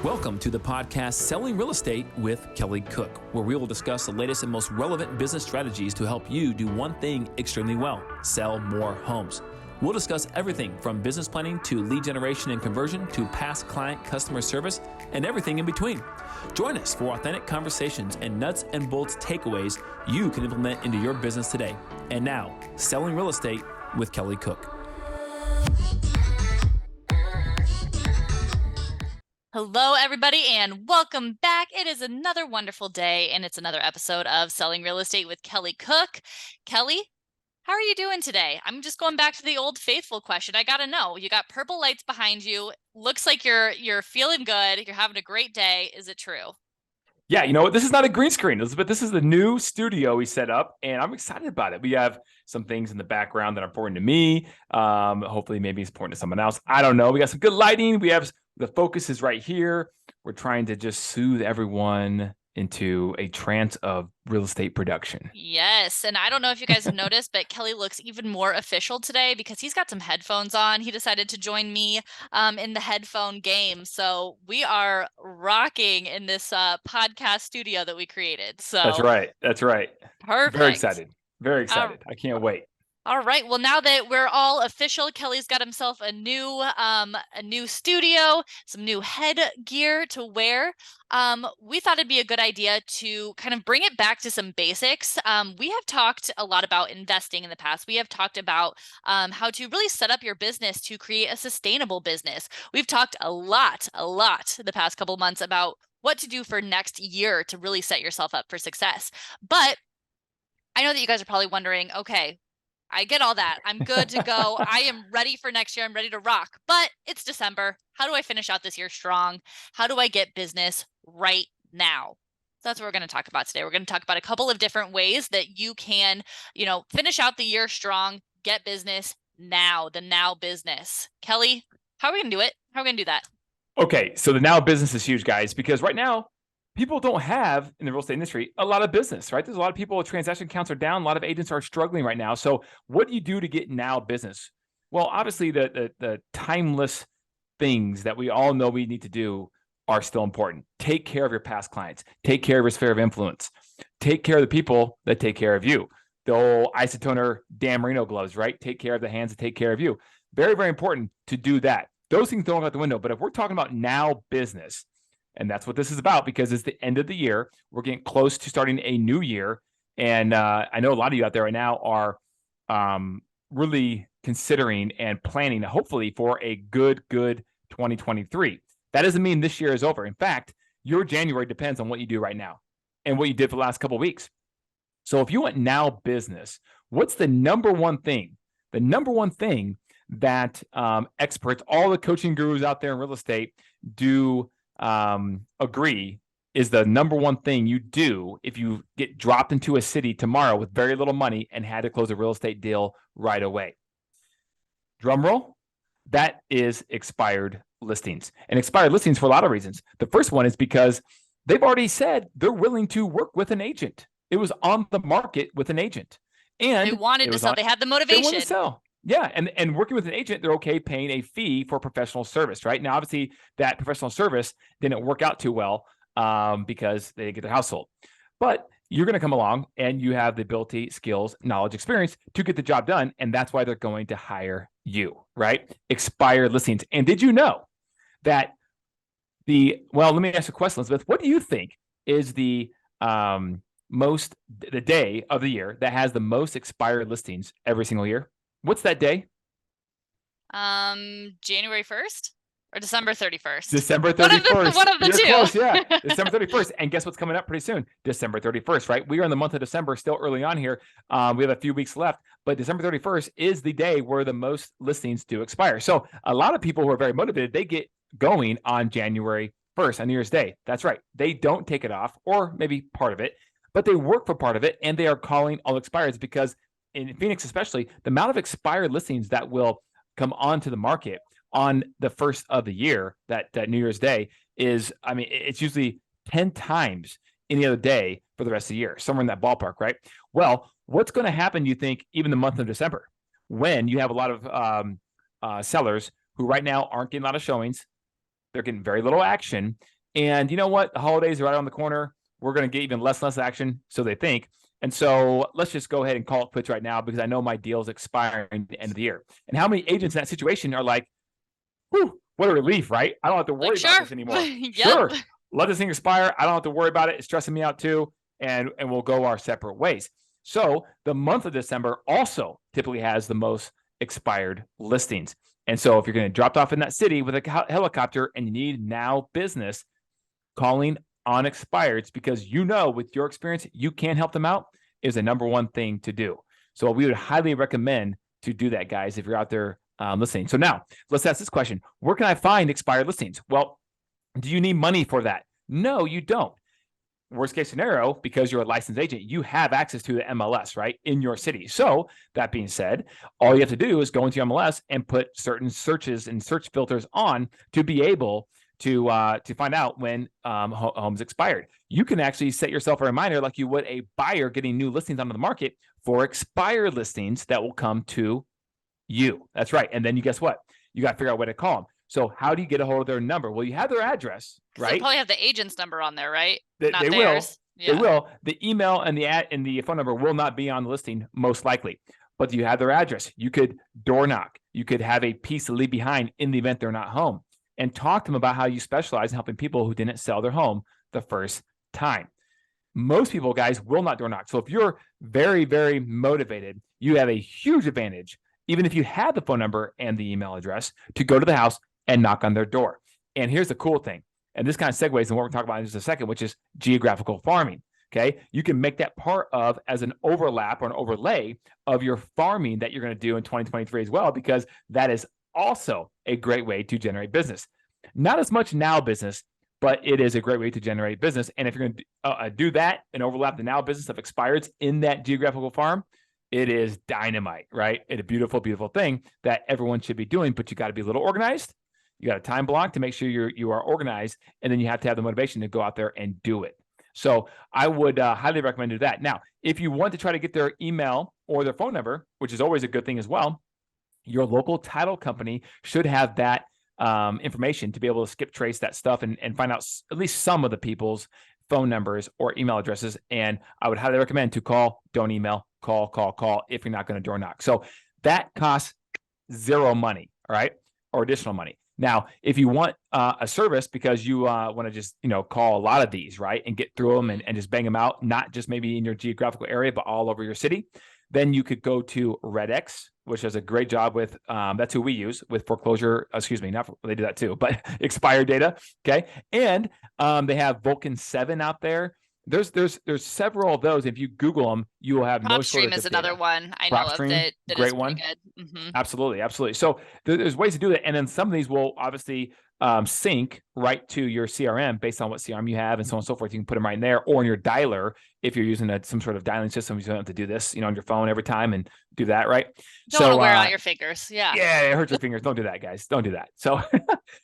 Welcome to the podcast Selling Real Estate with Kelly Cook, where we will discuss the latest and most relevant business strategies to help you do one thing extremely well: sell more homes. We'll discuss everything from business planning to lead generation and conversion to past client customer service and everything in between. Join us for authentic conversations and nuts and bolts takeaways you can implement into your business today. And now, Selling Real Estate with Kelly Cook. Hello, everybody, and welcome back. It is another wonderful day, and it's another episode of Selling Real Estate with Kelly Cook. Kelly, how are you doing today? I'm just going back to the old faithful question. I got to know, you got purple lights behind you. Looks like you're feeling good. You're having a great day. Is it true? Yeah, you know what? This is not a green screen, Elizabeth. This is the new studio we set up, and I'm excited about it. We have some things in the background that are important to me. Hopefully, maybe it's important to someone else. I don't know. We got some good lighting. We have the focus is right here. We're trying to just soothe everyone into a trance of real estate production. Yes. And I don't know if you guys have noticed, but Kelly looks even more official today because he's got some headphones on. He decided to join me in the headphone game. So we are rocking in this podcast studio that we created. So That's right. Perfect. Very excited. I can't wait. All right. Well, now that we're all official, Kelly's got himself a new studio, some new headgear to wear. We thought it'd be a good idea to kind of bring it back to some basics. We have talked a lot about investing in the past. We have talked about how to really set up your business to create a sustainable business. We've talked a lot the past couple of months about what to do for next year to really set yourself up for success. But I know that you guys are probably wondering, okay, I get all that. I'm good to go. I am ready for next year. I'm ready to rock. But it's December. How do I finish out this year strong? How do I get business right now? So that's what we're going to talk about today. We're going to talk about a couple of different ways that you can, finish out the year strong, get business now, the now business. Kelly, how are we going to do it? How are we going to do that? Okay, so the now business is huge, guys, because right now, people don't have, in the real estate industry, a lot of business, right? There's a lot of people, transaction counts are down. A lot of agents are struggling right now. So what do you do to get now business? Well, obviously the timeless things that we all know we need to do are still important. Take care of your past clients. Take care of your sphere of influence. Take care of the people that take care of you. The old isotoner Dan Marino gloves, right? Take care of the hands that take care of you. Very, very important to do that. Those things don't go out the window. But if we're talking about now business, and that's what this is about, because it's the end of the year. We're getting close to starting a new year. And I know a lot of you out there right now are really considering and planning, hopefully, for a good 2023. That doesn't mean this year is over. In fact, your January depends on what you do right now and what you did for the last couple of weeks. So if you want now business, what's the number one thing? The number one thing that experts, all the coaching gurus out there in real estate do agree is the number one thing you do if you get dropped into a city tomorrow with very little money and had to close a real estate deal right away. Drum roll. That is expired listings. And expired listings for a lot of reasons. The first one is because they've already said they're willing to work with an agent. It was on the market with an agent. And they wanted to sell. They had the motivation. They wanted to sell. Yeah, and working with an agent, they're okay paying a fee for professional service, right? Now, obviously, that professional service didn't work out too well because they didn't get their house sold. But you're going to come along and you have the ability, skills, knowledge, experience to get the job done, and that's why they're going to hire you, right? Expired listings. And did you know that let me ask you a question, Elizabeth. What do you think is the day of the year that has the most expired listings every single year? What's that day? January 1st or December 31st? December 31st. One of the two. Close, yeah. December 31st. And guess what's coming up pretty soon? December 31st, right? We are in the month of December, still early on here. We have a few weeks left, but December 31st is the day where the most listings do expire. So a lot of people who are very motivated, they get going on January 1st, on New Year's Day. That's right. They don't take it off, or maybe part of it, but they work for part of it, and they are calling all expireds because in Phoenix, especially, the amount of expired listings that will come onto the market on the first of the year, that New Year's Day, is, it's usually 10 times any other day for the rest of the year, somewhere in that ballpark, right? Well, what's going to happen, you think, even the month of December, when you have a lot of sellers who right now aren't getting a lot of showings, they're getting very little action, And you know what? The holidays are right on the corner. We're going to get even less and less action, so they think. And so let's just go ahead and call it quits right now because I know my deal is expiring at the end of the year. And how many agents in that situation are like, whew, what a relief, right? I don't have to worry about this anymore. Sure, let this thing expire. I don't have to worry about it. It's stressing me out too. And we'll go our separate ways. So the month of December also typically has the most expired listings. And so if you're going to drop off in that city with a helicopter and you need now business, calling on expireds because with your experience, you can help them out is the number one thing to do. So we would highly recommend to do that, guys, if you're out there listening. So now let's ask this question. Where can I find expired listings? Well, do you need money for that? No, you don't. Worst case scenario, because you're a licensed agent, you have access to the MLS, right, in your city. So that being said, all you have to do is go into your MLS and put certain searches and search filters on to be able to find out when homes expired. You can actually set yourself a reminder like you would a buyer getting new listings onto the market for expired listings that will come to you. That's right. And then guess what? You got to figure out what to call them. So how do you get a hold of their number? Well, you have their address, right? They probably have the agent's number on there, right? Not theirs. Will. Yeah. They will. The email and the phone number will not be on the listing, most likely. But you have their address. You could door knock. You could have a piece to leave behind in the event they're not home. And talk to them about how you specialize in helping people who didn't sell their home the first time. Most people, guys, will not door knock. So if you're very, very motivated, you have a huge advantage, even if you have the phone number and the email address, to go to the house and knock on their door. And here's the cool thing. And this kind of segues into what we're talking about in just a second, which is geographical farming. Okay. You can make that part of as an overlap or an overlay of your farming that you're going to do in 2023 as well, because that is also a great way to generate business. Not as much now business, but it is a great way to generate business. And if you're going to do that and overlap the now business of expireds in that geographical farm, it is dynamite, right? It's a beautiful, beautiful thing that everyone should be doing, but you got to be a little organized. You got a time block to make sure you are organized, and then you have to have the motivation to go out there and do it. So I would highly recommend do that. Now, if you want to try to get their email or their phone number, which is always a good thing as well, your local title company should have that information to be able to skip trace that stuff and find out at least some of the people's phone numbers or email addresses. And I would highly recommend to call, don't email, call if you're not going to door knock. So that costs zero money, all right, or additional money. Now, if you want a service because you want to just, call a lot of these, right, and get through them and just bang them out, not just maybe in your geographical area, but all over your city, then you could go to RedX, which does a great job with, that's who we use with foreclosure, they do that too, but expired data, okay? And they have Vulcan 7 out there. There's several of those. If you Google them, you will have PropStream is another one I know of that great is one. Good. Mm-hmm. Absolutely. So there's ways to do that. And then some of these will obviously sync right to your CRM based on what CRM you have and so on and so forth. You can put them right in there or in your dialer if you're using some sort of dialing system. You don't have to do this, on your phone every time and do that, right? Don't want to wear out your fingers. Yeah. Yeah, it hurts your fingers. Don't do that, guys. Don't do that. So,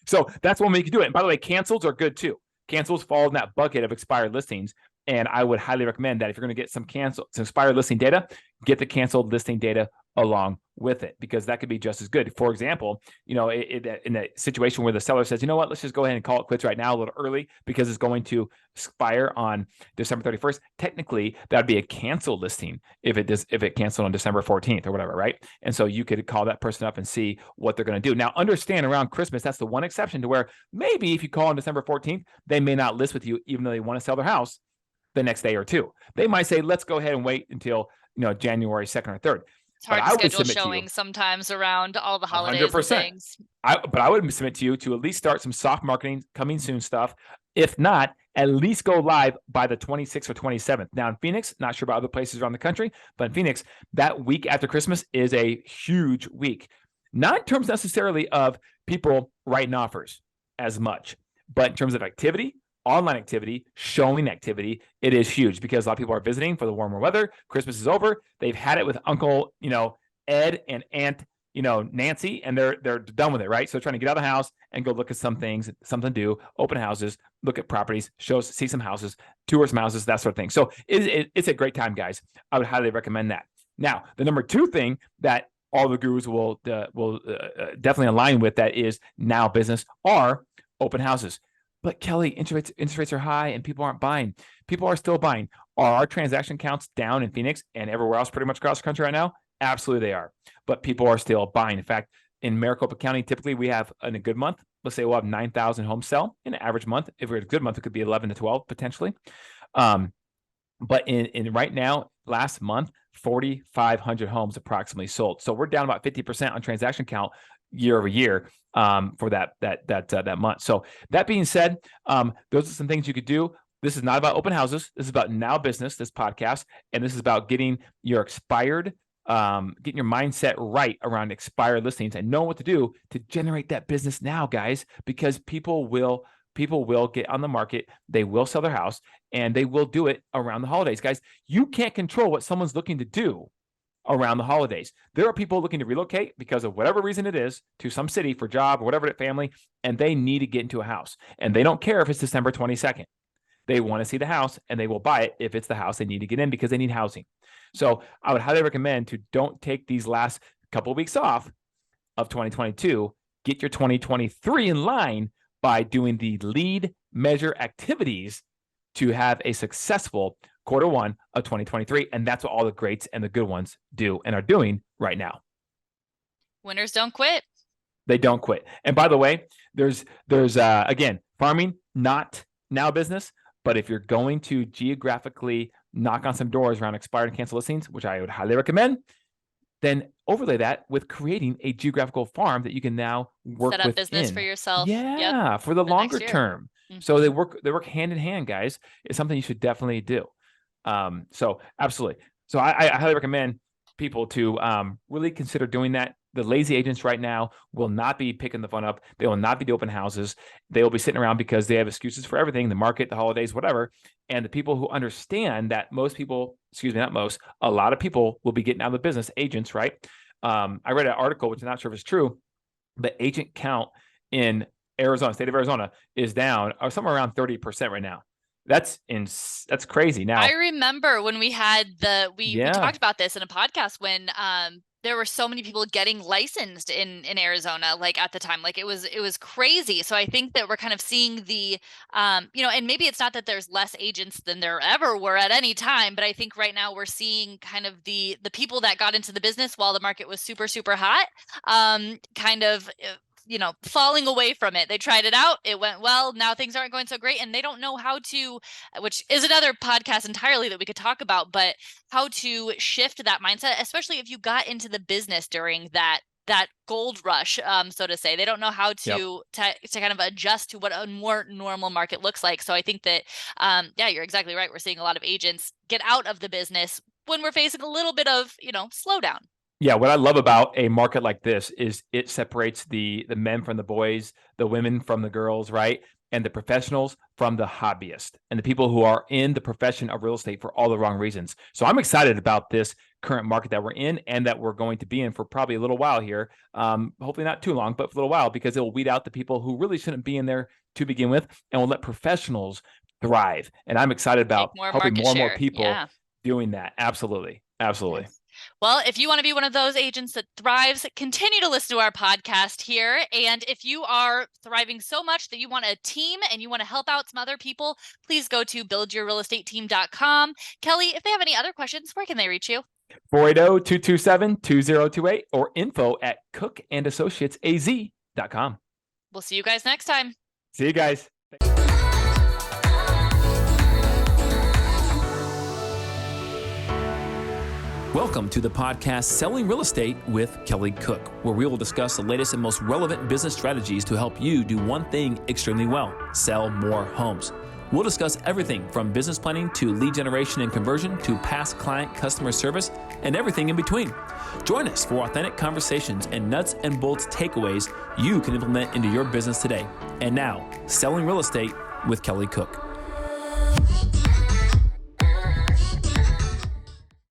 so that's one way you can do it. And by the way, cancels are good too. Cancels fall in that bucket of expired listings. And I would highly recommend that if you're going to get some expired listing data, get the canceled listing data along with it, because that could be just as good. For example, in a situation where the seller says, you know what, let's just go ahead and call it quits right now a little early because it's going to expire on December 31st. Technically, that would be a canceled listing if it canceled on December 14th or whatever, right? And so you could call that person up and see what they're going to do. Now, understand around Christmas, that's the one exception to where maybe if you call on December 14th, they may not list with you even though they want to sell their house the next day or two. They might say, let's go ahead and wait until January 2nd or 3rd. It's hard to schedule showings sometimes around all the holidays 100%. And things. But I would submit to you to at least start some soft marketing, coming soon stuff. If not, at least go live by the 26th or 27th. Now in Phoenix, not sure about other places around the country, but in Phoenix, that week after Christmas is a huge week. Not in terms necessarily of people writing offers as much, but in terms of activity, online activity, showing activity, it is huge because a lot of people are visiting for the warmer weather. Christmas is over. They've had it with Uncle, Ed and Aunt, Nancy, and they're done with it, right? So they're trying to get out of the house and go look at some things, something to do, open houses, look at properties, see some houses, tour some houses, that sort of thing. So it's a great time, guys. I would highly recommend that. Now, the number two thing that all the gurus will definitely align with that is now business are open houses. but Kelly, interest rates are high and people aren't buying. People are still buying. Are our transaction counts down in Phoenix and everywhere else pretty much across the country right now? Absolutely they are. But people are still buying. In fact, in Maricopa County, typically we have in a good month, let's say we'll have 9,000 homes sell in an average month. If we're in a good month, it could be 11 to 12 potentially. But in right now, last month, 4,500 homes approximately sold. So we're down about 50% on transaction count year over year for that month. So that being said, those are some things you could do. This is not about open houses. This is about Now Business, this podcast, and this is about getting your getting your mindset right around expired listings and know what to do to generate that business now, guys, because people will get on the market, they will sell their house, and they will do it around the holidays. Guys, you can't control what someone's looking to do around the holidays. There are people looking to relocate because of whatever reason it is to some city for job or whatever, family, and they need to get into a house. And they don't care if it's December 22nd. They want to see the house and they will buy it if it's the house they need to get in because they need housing. So I would highly recommend to don't take these last couple of weeks off of 2022, get your 2023 in line by doing the lead measure activities to have a successful Q1 of 2023. And that's what all the greats and the good ones do and are doing right now. Winners don't quit. They don't quit. And by the way, there's again, farming, not Now Business, but if you're going to geographically knock on some doors around expired and canceled listings, which I would highly recommend, then overlay that with creating a geographical farm that you can now work set up within. business for yourself. Yeah, for the longer term. Mm-hmm. So they work hand in hand, guys. It's something you should definitely do. So absolutely. So I highly recommend people to really consider doing that. The lazy agents right now will not be picking the phone up. They will not be doing open houses. They will be sitting around because they have excuses for everything, the market, the holidays, whatever. And the people who understand that a lot of people will be getting out of the business, agents, right? I read an article, which I'm not sure if it's true, but agent count in Arizona, state of Arizona, is down or somewhere around 30% right now. That's crazy. Now I remember when we had we talked about this in a podcast when there were so many people getting licensed in Arizona, like at the time, like it was crazy. So I think that we're kind of seeing the and maybe it's not that there's less agents than there ever were at any time, but I think right now we're seeing kind of the people that got into the business while the market was super, super hot, kind of falling away from it. They tried it out. It went well. Now things aren't going so great. And they don't know how to, which is another podcast entirely that we could talk about, but how to shift that mindset, especially if you got into the business during that gold rush, so to say. They don't know how to kind of adjust to what a more normal market looks like. So I think that, you're exactly right. We're seeing a lot of agents get out of the business when we're facing a little bit of, slowdown. Yeah, what I love about a market like this is it separates the men from the boys, the women from the girls, right? And the professionals from the hobbyists and the people who are in the profession of real estate for all the wrong reasons. So I'm excited about this current market that we're in and that we're going to be in for probably a little while here. Hopefully not too long, but for a little while, because it will weed out the people who really shouldn't be in there to begin with and will let professionals thrive. And I'm excited about helping more and more people doing that. Absolutely. Absolutely. Yes. Well, if you want to be one of those agents that thrives, continue to listen to our podcast here. And if you are thriving so much that you want a team and you want to help out some other people, please go to buildyourrealestateteam.com. Kelly, if they have any other questions, where can they reach you? 480-227-2028 or info@cookandassociatesaz.com. We'll see you guys next time. See you guys. Welcome to the podcast Selling Real Estate with Kelly Cook, where we will discuss the latest and most relevant business strategies to help you do one thing extremely well: sell more homes. We'll discuss everything from business planning to lead generation and conversion to past client customer service and everything in between. Join us for authentic conversations and nuts and bolts takeaways you can implement into your business today. And now, Selling Real Estate with Kelly Cook.